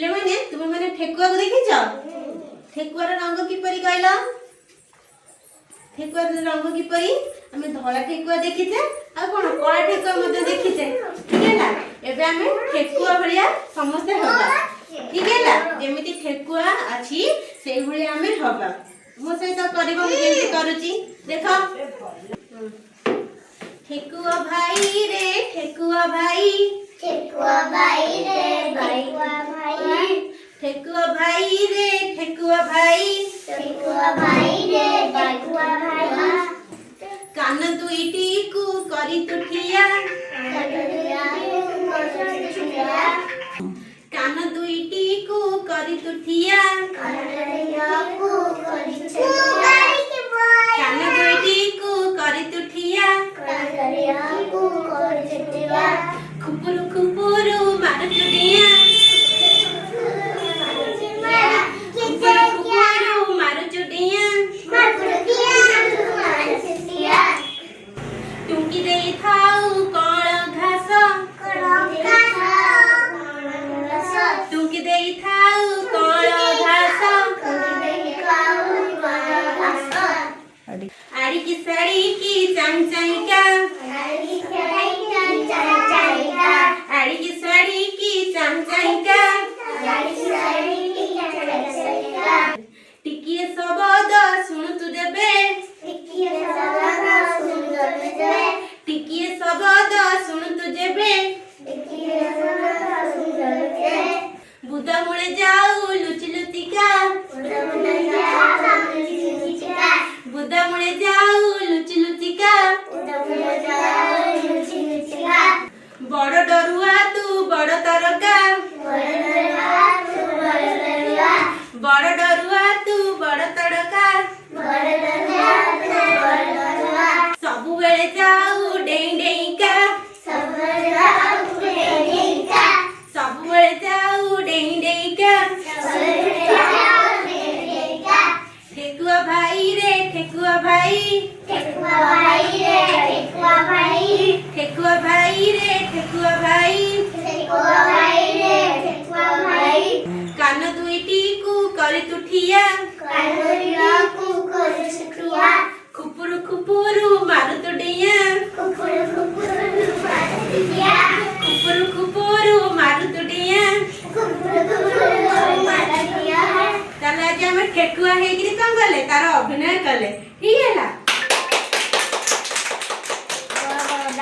पिले माने तुम माने ठेकुआ को देखिछ ठेकुआर रंग किपरि कहल ठेकुआर रंग किपरि आमे धला ठेकुआ देखिछे आ कोन कला ठेकुआ मध्ये देखिछे ठीक है ना एबे आमे ठेकुआ भलिया समस्त होबा ठीक है ना जेमिति ठेकुआ अछि सेहि भली आमे होबा मो सहित करबो जेमिति करूची देखो ठेकुआ भाई रे ठेकुआ भाई रे भाई ठेकुआ भाई रे ठेकुआ भाई रे भाई कान दुईटी को करी तुठिया कान दुईटी को करी तुठिया कान दुईटी को करी तुठिया खुपुरु खुपुरु मार चुडिया खुपुरु मार चुडिया टुंकी देई थाऊ कळ घास टुंकी देई थाऊ कळ घास आड़ी की साड़ी की चमचमिका आड़ी की साड़ी की चमचमिका टिकिए शब्द सुनु तु देबे टिकिए शब्द सुनु तु जेबे बुदा मुळे जाऊ लुचि लुचिका बुदा मुळे जाऊ लुचि लुचिका बड़ डरुआ तू बड़ तरका बड़ डरुआ तू बड़ तड़का सबु बेले जाऊ डेई डेईका सबु बेले जाऊ डेई डेईका ठेकुआ भाई रे ठेकुआ भाई ठेकुआ भाई रे ठेकुआ भाई कान दुईटी को करी तुठिया खुपुरु खुपुरु मारु तुडिया खुपुरु खुपुरु मारु तुडिया ताले आज हम ठेकुआ हे कि कोन गले तार अभिनय कले ठीक है ना